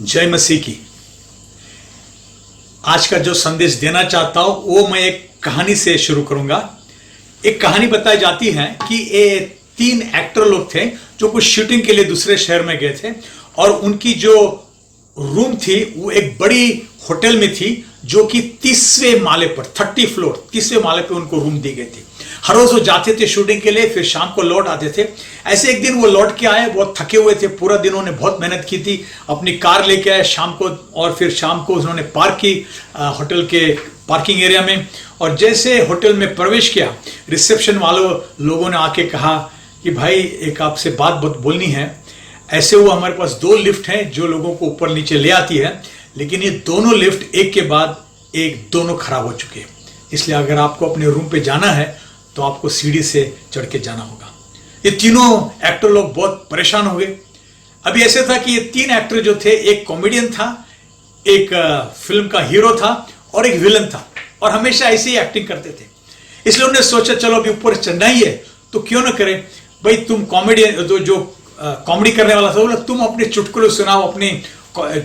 जय मसीह की। आज का जो संदेश देना चाहता हूं वो मैं एक कहानी से शुरू करूंगा। एक कहानी बताई जाती है कि ये 3 एक्टर लोग थे जो कुछ शूटिंग के लिए दूसरे शहर में गए थे और उनकी जो रूम थी वो एक बड़ी होटल में थी जो कि 30वें माले पर 30वें माले पर उनको रूम दी गई थी। हर रोज वो जाते थे शूटिंग के लिए, फिर शाम को लौट आते थे। ऐसे एक दिन वो लौट के आए, बहुत थके हुए थे, पूरा दिन उन्होंने बहुत मेहनत की थी। अपनी कार लेके आए शाम को और फिर शाम को उन्होंने पार्क की होटल के पार्किंग एरिया में। और जैसे होटल में प्रवेश किया, रिसेप्शन वालों लोगों ने आके कहा कि भाई एक आपसे बात बोलनी है। ऐसे वो हमारे पास 2 लिफ्ट हैं जो लोगों को ऊपर नीचे ले आती है, लेकिन ये दोनों लिफ्ट एक के बाद एक दोनों खराब हो चुके हैं। इसलिए अगर आपको अपने रूम पे जाना है तो आपको सीढ़ी से चढ़ के जाना होगा। ये तीनों एक्टर लोग बहुत परेशान हो गए। अभी ऐसे था कि ये 3 एक्टर जो थे, एक कॉमेडियन था, एक फिल्म का हीरो था और एक विलन था, और हमेशा ऐसे ही एक्टिंग करते थे। इसलिए उन्होंने सोचा चलो अभी ऊपर चढ़ना ही है तो क्यों ना करें। भाई तुम कॉमेडियन जो कॉमेडी करने वाला था बोला तुम अपने चुटकुले सुनाओ, अपने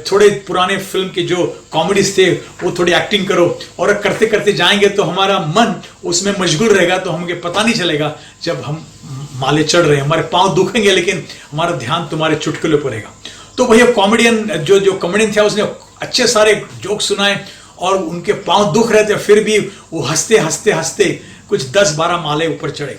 थोड़े पुराने फिल्म के जो कॉमेडीज थे वो थोड़ी एक्टिंग करो, और करते करते जाएंगे तो हमारा मन उसमें मशगूल रहेगा, तो हमें पता नहीं चलेगा जब हम माले चढ़ रहे हैं। हमारे पांव दुखेंगे लेकिन हमारा ध्यान तुम्हारे चुटकुले पर रहेगा। तो भैया कॉमेडियन जो कॉमेडियन था उसने अच्छे सारे जोक सुनाए और उनके पांव दुख रहे थे, फिर भी वो हंसते हंसते हंसते कुछ 10-12 माले ऊपर चढ़े।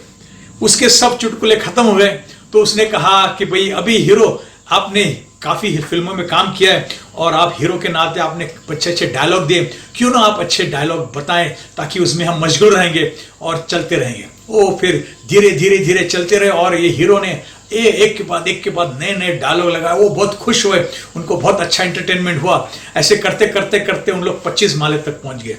उसके सब चुटकुले खत्म हो गए तो उसने कहा कि भाई अभी हीरो आपने काफी फिल्मों में काम किया है और आप हीरो के नाते आपने अच्छे अच्छे डायलॉग दिए, क्यों ना आप अच्छे डायलॉग बताएं ताकि उसमें हम मशगूल रहेंगे और चलते रहेंगे। वो फिर धीरे धीरे धीरे चलते रहे और ये हीरो ने एक के बाद नए नए डायलॉग लगाए। वो बहुत खुश हुए, उनको बहुत अच्छा एंटरटेनमेंट हुआ। ऐसे करते करते करते उन लोग 25 माले तक पहुंच गए।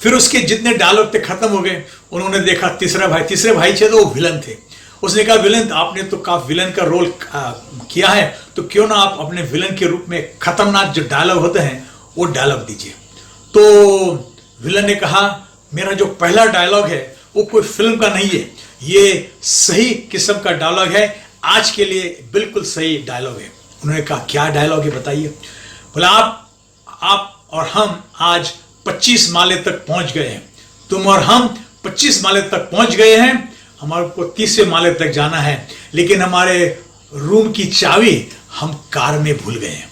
फिर उसके जितने डायलॉग थे खत्म हो गए। उन्होंने देखा तीसरे भाई थे तो वो विलन थे। उसने कहा विलन आपने तो काफी विलन का रोल किया है, तो क्यों ना आप अपने विलन के रूप में खतरनाक जो डायलॉग होते हैं वो डायलॉग दीजिए। तो विलन ने कहा मेरा जो पहला डायलॉग है वो कोई फिल्म का नहीं है, ये सही किस्म का डायलॉग है, आज के लिए बिल्कुल सही डायलॉग है। उन्होंने कहा क्या डायलॉग है बताइए। बोला आप और हम आज 25 माले तक पहुंच गए हैं। तुम और हम 25 माले तक पहुंच गए हैं, हमारे को 30वें माले तक जाना है, लेकिन हमारे रूम की चाबी हम कार में भूल गए हैं।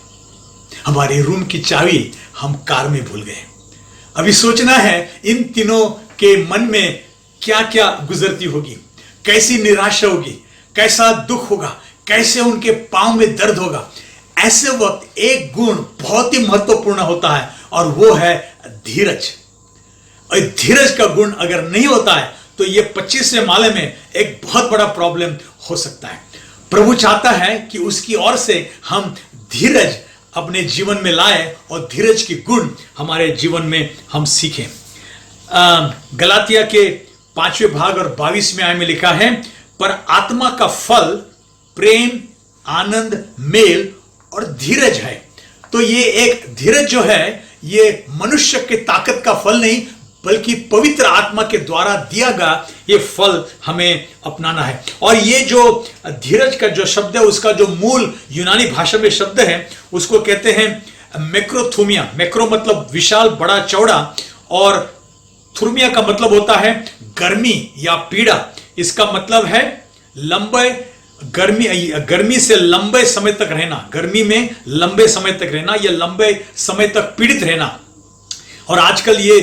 हमारे रूम की चाबी हम कार में भूल गए। अभी सोचना है इन तीनों के मन में क्या क्या गुजरती होगी, कैसी निराशा होगी, कैसा दुख होगा, कैसे उनके पांव में दर्द होगा। ऐसे वक्त एक गुण बहुत ही महत्वपूर्ण होता है और वो है धीरज। और धीरज का गुण अगर नहीं होता है तो ये 25वें माले में एक बहुत बड़ा प्रॉब्लम हो सकता है। प्रभु चाहता है कि उसकी ओर से हम धीरज अपने जीवन में लाए और धीरज की गुण हमारे जीवन में हम सीखें। गलातिया के 5वें भाग और 22वें आय में लिखा है, पर आत्मा का फल प्रेम, आनंद, मेल और धीरज है। तो ये एक धीरज जो है ये मनुष्य के ताकत का फल नहीं बल्कि पवित्र आत्मा के द्वारा दिया गया ये फल हमें अपनाना है। और ये जो धीरज का जो शब्द है उसका जो मूल यूनानी भाषा में शब्द है उसको कहते हैं मैक्रोथुमिया। मैक्रो मतलब विशाल, बड़ा, चौड़ा, और थुर्मिया का मतलब होता है गर्मी या पीड़ा। इसका मतलब है लंबे गर्मी से लंबे समय तक रहना, गर्मी में लंबे समय तक रहना या लंबे समय तक पीड़ित रहना। और आजकल ये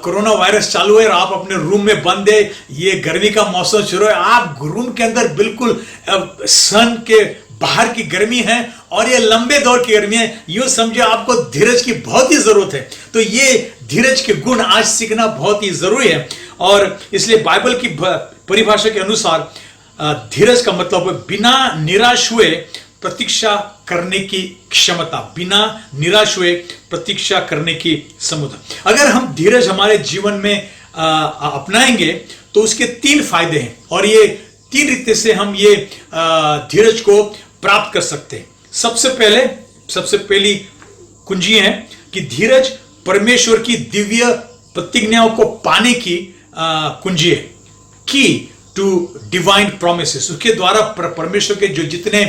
कोरोना वायरस चालू है और आप अपने रूम में बंद है, ये गर्मी का मौसम शुरू है, आप रूम के अंदर बिल्कुल सन के बाहर की गर्मी है और ये लंबे दौर की गर्मी है। यूं समझे आपको धीरज की बहुत ही जरूरत है। तो ये धीरज के गुण आज सीखना बहुत ही जरूरी है। और इसलिए बाइबल की परिभाषा के अनुसार धीरज का मतलब है बिना निराश हुए प्रतीक्षा करने की क्षमता, बिना निराश हुए प्रतीक्षा करने की क्षमता। अगर हम धीरज हमारे जीवन में अपनाएंगे तो उसके 3 फायदे हैं और ये 3 रीति से हम ये धीरज को प्राप्त कर सकते हैं। सबसे पहली कुंजी है कि धीरज परमेश्वर की दिव्य प्रतिज्ञाओं को पाने की कुंजी है। की टू डिवाइन प्रोमिसेस, उसके द्वारा परमेश्वर के जो जितने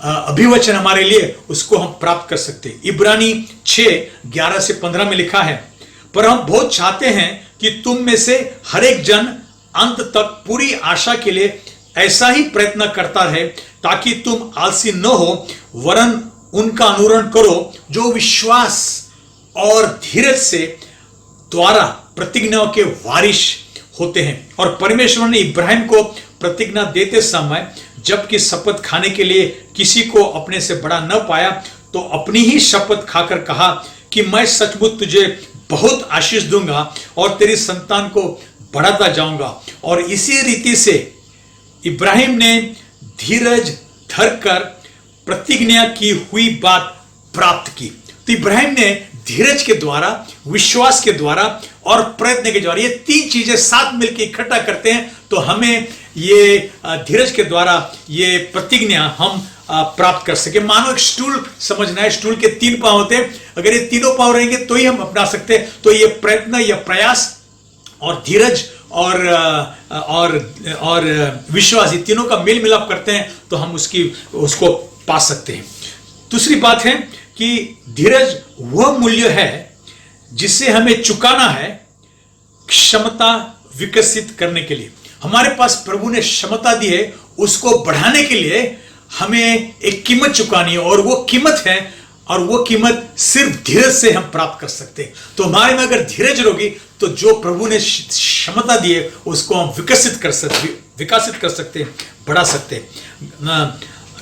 अभिवचन हमारे लिए, उसको हम प्राप्त कर सकते हैं। इब्रानी 6:11 से 15 में लिखा है, पर हम बहुत चाहते हैं कि तुम में से हर एक जन अंत तक पूरी आशा के लिए ऐसा ही प्रयत्न करता रहे, ताकि तुम आलसी न हो, वरन उनका अनुसरण करो जो विश्वास और धीरज से द्वारा प्रतिज्ञाओं के वारिश होते हैं। और परमेश्वर ने इब्राहिम को प्रतिज्ञा देते समय जबकि शपथ खाने के लिए किसी को अपने से बड़ा न पाया, तो अपनी ही शपथ खाकर कहा कि मैं सचमुच तुझे बहुत आशीष दूंगा और तेरी संतान को बढ़ाता जाऊंगा। और इसी रीति से इब्राहिम ने धीरज धरकर प्रतिज्ञा की हुई बात प्राप्त की। तो इब्राहिम ने धीरज के द्वारा, विश्वास के द्वारा और प्रयत्न के द्वारा, ये तीन चीजें साथ मिलकर इकट्ठा करते हैं, तो हमें ये धीरज के द्वारा ये प्रतिज्ञा हम प्राप्त कर सके। मानो एक स्टूल समझना है, स्टूल के 3 पांव होते हैं, अगर ये तीनों पांव रहेंगे तो ही हम अपना सकते हैं। तो ये प्रयत्न, ये प्रयास और धीरज और विश्वास, ये तीनों का मेल मिलाप करते हैं तो हम उसको पा सकते हैं। दूसरी बात है कि धीरज वह मूल्य है जिसे हमें चुकाना है क्षमता विकसित करने के लिए। हमारे पास प्रभु ने क्षमता दी है, उसको बढ़ाने के लिए हमें एक कीमत चुकानी है, और वो कीमत है, और वो कीमत सिर्फ धीरज से हम प्राप्त कर सकते हैं। तो हमारे में अगर धीरज होगी तो जो प्रभु ने क्षमता दी है उसको हम विकसित कर सकते हैं, बढ़ा सकते हैं।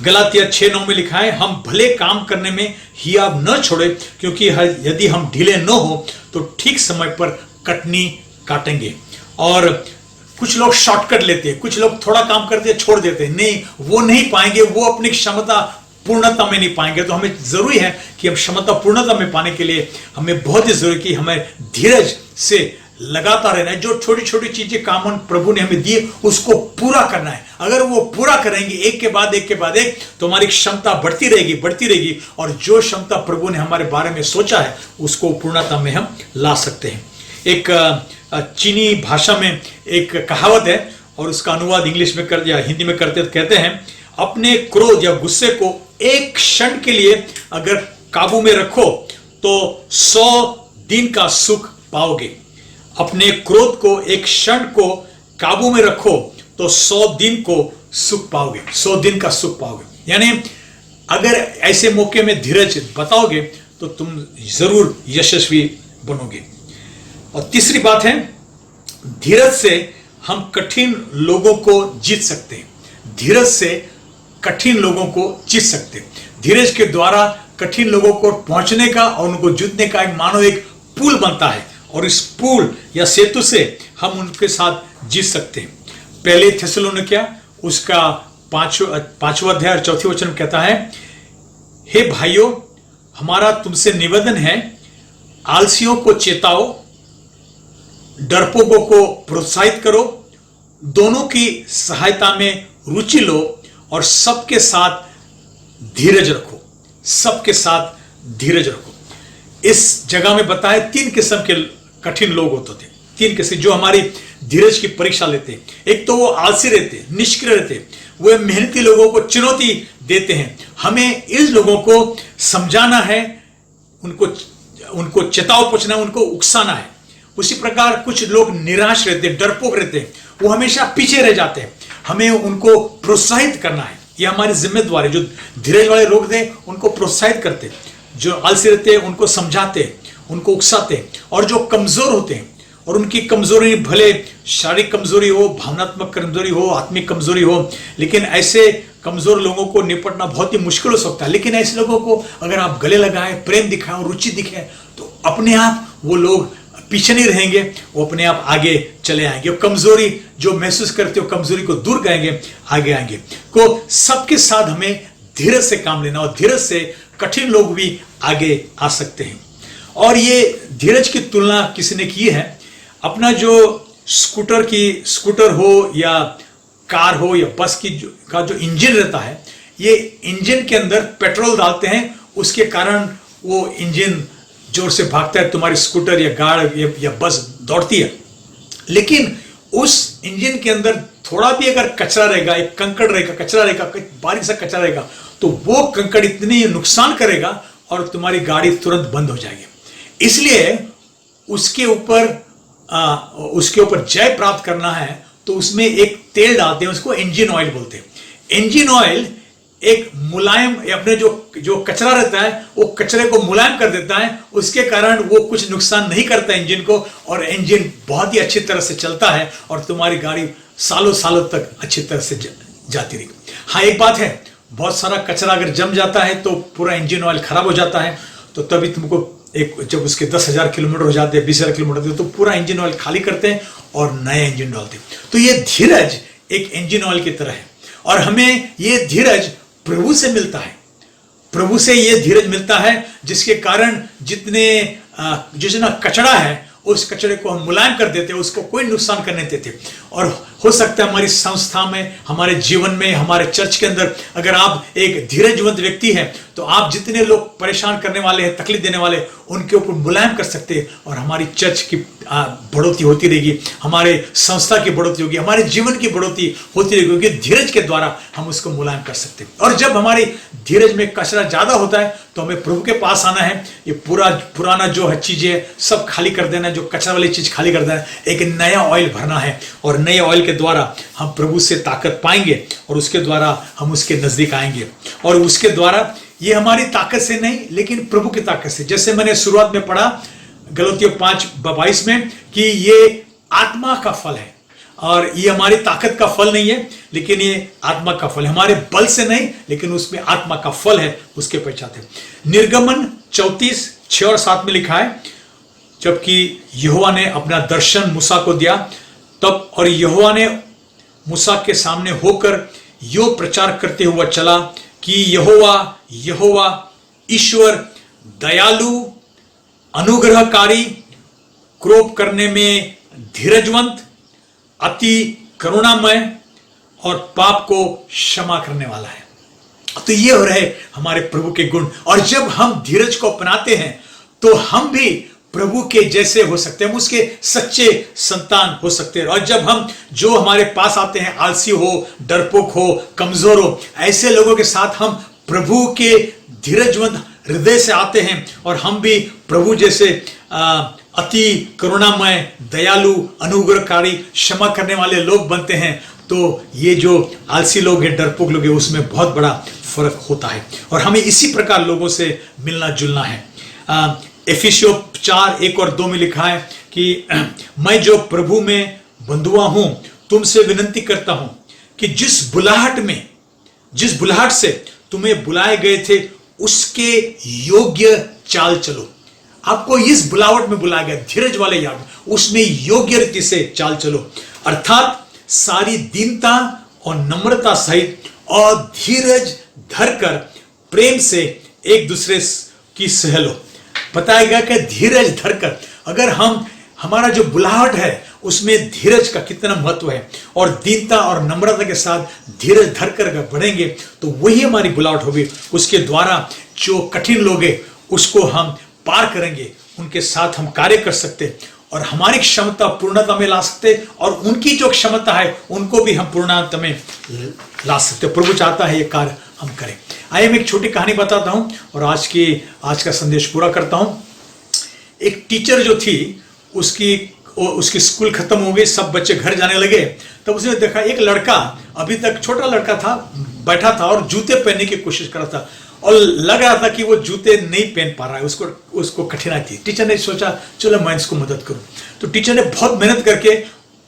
गलातिया 6:9 में लिखा है, हम भले काम करने में हियाव न छोड़े, क्योंकि यदि हम ढीले न हो तो ठीक समय पर कटनी काटेंगे। और कुछ लोग शॉर्टकट लेते हैं, कुछ लोग थोड़ा काम करते हैं छोड़ देते हैं, नहीं, वो नहीं पाएंगे, वो अपनी क्षमता पूर्णता में नहीं पाएंगे। तो हमें जरूरी है कि हम क्षमता पूर्णता में पाने के लिए हमें बहुत ही जरूरी कि हमें धीरज से लगातार रहना है। जो छोटी छोटी चीजें काम प्रभु ने हमें दी उसको पूरा करना है। अगर वो पूरा करेंगे एक के बाद एक, तो हमारी क्षमता बढ़ती रहेगी, और जो क्षमता प्रभु ने हमारे बारे में सोचा है उसको पूर्णता में हम ला सकते हैं। एक चीनी भाषा में एक कहावत है, और उसका अनुवाद इंग्लिश में या हिंदी में करते तो कहते हैं, अपने क्रोध या गुस्से को एक क्षण के लिए अगर काबू में रखो तो 100 दिन का सुख पाओगे। अपने क्रोध को एक क्षण को काबू में रखो तो 100 दिन को सुख पाओगे, 100 दिन का सुख पाओगे। यानी अगर ऐसे मौके में धीरज बताओगे तो तुम जरूर यशस्वी बनोगे। और तीसरी बात है, धीरज से हम कठिन लोगों को जीत सकते हैं। धीरज से कठिन लोगों को जीत सकते हैं। धीरज के द्वारा कठिन लोगों को पहुंचने का और उनको जीतने का एक मानो एक पुल बनता है, और इस पुल या सेतु से हम उनके साथ जीत सकते हैं। पहले थिस्सलुनीकियों उसका 5वां अध्याय 4 वचन कहता है, हे भाइयों, हमारा तुमसे निवेदन है, आलसियों को चेताओ, डरपोकों को प्रोत्साहित करो, दोनों की सहायता में रुचि लो, और सबके साथ धीरज रखो, सबके साथ धीरज रखो। इस जगह में बताया 3 किस्म के कठिन लोग होते थे, 3 किस्म जो हमारी धीरज की परीक्षा लेते हैं। एक तो वो आलसी रहते, निष्क्रिय रहते, वो मेहनती लोगों को चुनौती देते हैं। हमें इन लोगों को समझाना है, उनको चेताव पूछना, उनको उकसाना है। उसी प्रकार कुछ लोग निराश रहते, डरपोक रहते, वो हमेशा पीछे रह जाते हैं। हमें उनको प्रोत्साहित करना है, यह हमारी जिम्मेदारी। जो धीरज वाले लोग थे उनको प्रोत्साहित करते, जो आलसी रहते हैं उनको समझाते, उनको उकसाते, और जो कमजोर होते हैं और उनकी कमजोरी भले शारीरिक कमजोरी हो, भावनात्मक कमजोरी हो, आत्मिक कमजोरी हो, लेकिन ऐसे कमजोर लोगों को निपटना बहुत ही मुश्किल हो सकता है। लेकिन ऐसे लोगों को अगर आप गले लगाएं, प्रेम दिखाएं और रुचि दिखाएं, तो अपने आप वो लोग पीछे नहीं रहेंगे, वो अपने आप आगे चले आएंगे। कमजोरी जो महसूस करते हो, कमजोरी को दूर करेंगे, आगे आएंगे। तो सबके साथ हमें धीरज से काम लेना, और धीरज से कठिन लोग भी आगे आ सकते हैं। और ये धीरज की तुलना किसी ने की है, अपना जो स्कूटर हो या कार हो या बस का जो इंजन रहता है, ये इंजन के अंदर पेट्रोल डालते हैं, उसके कारण वो इंजन जोर से भागता है, तुम्हारी स्कूटर या गाड़ी या बस दौड़ती है। लेकिन उस इंजन के अंदर थोड़ा भी अगर कचरा रहेगा, एक कंकड़ रहेगा, कचरा रहेगा, बारीक सा कचरा रहेगा, तो वो कंकड़ इतनी नुकसान करेगा और तुम्हारी गाड़ी तुरंत बंद हो जाएगी। इसलिए उसके ऊपर जय प्राप्त करना है तो उसमें एक तेल डालते हैं, उसको इंजन ऑयल बोलते हैं। इंजन ऑयल एक मुलायम, अपने जो कचरा रहता है वो कचरे को मुलायम कर देता है, उसके कारण वो कुछ नुकसान नहीं करता इंजन को, और इंजन बहुत ही अच्छी तरह से चलता है और तुम्हारी गाड़ी सालों सालों तक अच्छी तरह से जाती रही। हाँ, एक बात है, बहुत सारा कचरा अगर जम जाता है तो पूरा इंजन ऑयल खराब हो जाता है, तो तभी तुमको जब उसके 10,000 किलोमीटर हो जाते हैं, 20,000 किलोमीटर, तो पूरा इंजन ऑयल खाली करते हैं और नया इंजन डालते हैं। तो ये धीरज एक इंजन ऑयल की तरह है, और हमें ये धीरज प्रभु से मिलता है। प्रभु से ये धीरज मिलता है जिसके कारण जितना कचरा है उस कचरे को हम मुलायम कर देते हैं, उसको कोई नुकसान करने देते। और हो सकता है हमारी संस्था में, हमारे जीवन में, हमारे चर्च के अंदर अगर आप एक धीरजवंत व्यक्ति हैं तो आप जितने लोग परेशान करने वाले हैं, तकलीफ देने वाले, उनके ऊपर मुलायम कर सकते हैं और हमारी चर्च की बढ़ोतरी होती रहेगी, हमारे संस्था की बढ़ोतरी होगी, हमारे जीवन की बढ़ोतरी होती रहेगी, क्योंकि धीरज के द्वारा हम उसको मुलायम कर सकते हैं। और जब हमारी धीरज में कचरा ज्यादा होता है तो हमें प्रभु के पास आना है, ये पुराना जो है चीजें सब खाली कर देना, जो कचरा वाली चीज खाली कर देना, एक नया ऑयल भरना है, और नए ऑयल के द्वारा हम प्रभु से ताकत पाएंगे और उसके द्वारा हम उसके नजदीक आएंगे। और उसके द्वारा ये हमारी ताकत से नहीं लेकिन प्रभु की ताकत से, जैसे मैंने शुरुआत में पढ़ा गलतियों 5:22 में कि ये आत्मा का फल है, और ये हमारी ताकत का फल नहीं है लेकिन ये आत्मा का फल है, हमारे बल से नहीं लेकिन उसमें आत्मा का फल है, उसके पहचानते हैं। निर्गमन 34:6 और 7 में लिखा है, जबकि यहोवा ने अपना दर्शन मूसा को दिया तब, और यहोवा ने मूसा के सामने होकर यो प्रचार करते हुआ चला कि यहोवा यहोवा ईश्वर दयालु, अनुग्रहकारी, क्रोध करने में धीरजवंत, अति करुणामय और पाप को क्षमा करने वाला है। तो ये हो रहे हमारे प्रभु के गुण, और जब हम धीरज को अपनाते हैं तो हम भी प्रभु के जैसे हो सकते हैं, हम उसके सच्चे संतान हो सकते हैं। और जब हम जो हमारे पास आते हैं, आलसी हो, डरपोक हो, कमजोर हो, ऐसे लोगों के साथ हम प्रभु के धीरजवंत हृदय से आते हैं और हम भी प्रभु जैसे अति करुणामय, दयालु, अनुग्रहकारी, क्षमा करने वाले लोग बनते हैं, तो ये जो आलसी लोग हैं, डरपोक लोग हैं, उसमें बहुत बड़ा फर्क होता है। और हमें इसी प्रकार लोगों से मिलना जुलना है। एफिसियों 4:1 और 2 में लिखा है कि मैं जो प्रभु में बंधुआ हूं तुमसे विनती करता हूं कि जिस बुलाहट से तुम्हें बुलाए गए थे उसके योग्य चाल चलो। आपको इस बुलावट में बुलाया गया, धीरज वाले याद, उसमें योग्य रीति से चाल चलो, अर्थात सारी दीनता और नम्रता सहित और धीरज धरकर प्रेम से एक दूसरे की सह लो। बताया गया कि धीरज धरकर, अगर हमारा जो बुलाहट है उसमें धीरज का कितना महत्व है, और दीनता और नम्रता के साथ धीरज धरकर अगर बढ़ेंगे तो वही हमारी बुलाहट होगी। उसके द्वारा जो कठिन लोग हैं उसको हम पार करेंगे, उनके साथ हम कार्य कर सकते और हमारी क्षमता पूर्णता में ला सकते, और उनकी जो क्षमता है उनको भी हम पूर्णता में ला सकते। प्रभु चाहता है ये कार्य हम करें। आइए मैं एक छोटी कहानी बताता हूं और आज का संदेश पूरा करता हूं। एक टीचर जो थी, उसकी स्कूल खत्म हो गई, सब बच्चे घर जाने लगे, तब उसने देखा एक लड़का, अभी तक छोटा लड़का था, बैठा था और जूते पहनने की कोशिश कर रहा था, और लग रहा था कि वो जूते नहीं पहन पा रहा है, उसको कठिनाई थी। टीचर ने सोचा चलो मैं इसको मदद करूं, तो टीचर ने बहुत मेहनत करके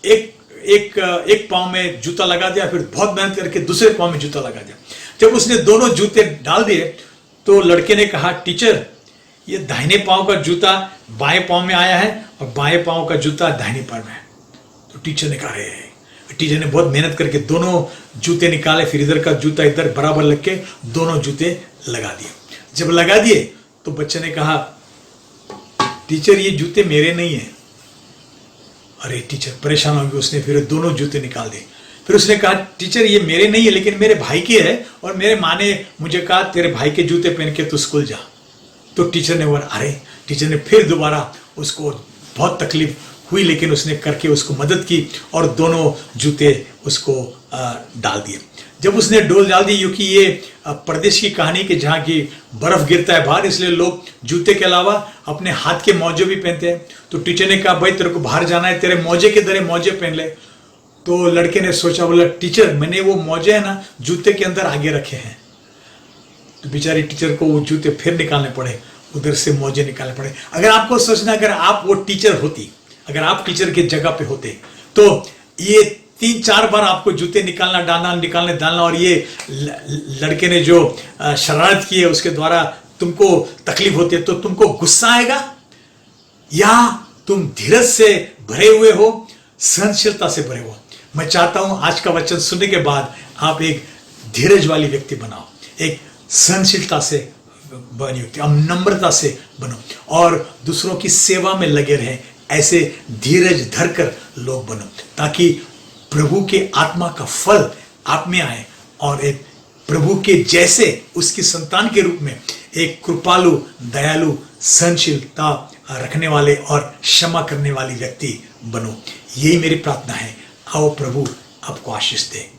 एक पाँव में जूता लगा दिया, फिर बहुत मेहनत करके दूसरे पाँव में जूता लगा दिया। जब उसने दोनों जूते डाल दिए तो लड़के ने कहा, टीचर ये दाहिने पाँव का जूता बाएं पाँव में आया है और बाएं पाँव का जूता दाहिने पाँव में है। तो टीचर ने कहा, टीचर ने बहुत मेहनत करके दोनों जूते निकाले, फिर इधर का जूता इधर बराबर लग के दोनों जूते लगा दिए। जब लगा दिए तो बच्चे ने कहा, टीचर ये जूते मेरे नहीं है। अरे टीचर परेशान हो गई, उसने फिर दोनों जूते निकाल दिए। फिर उसने कहा, टीचर ये मेरे नहीं है लेकिन मेरे भाई के है, और मेरे माँ ने मुझे कहा तेरे भाई के जूते पहन के तू स्कूल जा। तो टीचर ने बोला, अरे टीचर ने फिर दोबारा उसको बहुत तकलीफ हुई, लेकिन उसने करके उसको मदद की और दोनों जूते उसको डाल दिए। जब उसने डोल डाल दी, क्योंकि ये प्रदेश की कहानी के जहाँ की बर्फ गिरता है बाहर, इसलिए लोग जूते के अलावा अपने हाथ के मोजे भी पहनते हैं। तो टीचर ने कहा, भाई तेरे को बाहर जाना है, तेरे मोजे के तरह मोजे पहन ले। तो लड़के ने सोचा, बोला टीचर मैंने वो मोजे है ना जूते के अंदर आगे रखे हैं। तो बेचारी टीचर को वो जूते फिर निकालने पड़े, उधर से मोजे निकालने पड़े। अगर आपको सोचना, अगर आप वो टीचर होती, अगर आप टीचर की जगह पे होते, तो ये 3-4 बार आपको जूते निकालना डालना, और ये लड़के ने जो शरारत की है उसके द्वारा तुमको तकलीफ होती है, तो तुमको गुस्सा आएगा या तुम धीरज से भरे हुए हो, सहनशीलता से भरे हो? मैं चाहता हूं आज का वचन सुनने के बाद आप एक धीरज वाली व्यक्ति बनाओ, एक सहनशीलता से बनी व्यक्ति, अब नम्रता से बनो और दूसरों की सेवा में लगे रहें। ऐसे धीरज धरकर लोग बनो, ताकि प्रभु के आत्मा का फल आप में आए और एक प्रभु के जैसे उसकी संतान के रूप में एक कृपालु, दयालु, सहनशीलता रखने वाले और क्षमा करने वाली व्यक्ति बनो। यही मेरी प्रार्थना है। आओ प्रभु आपको आशीष दे।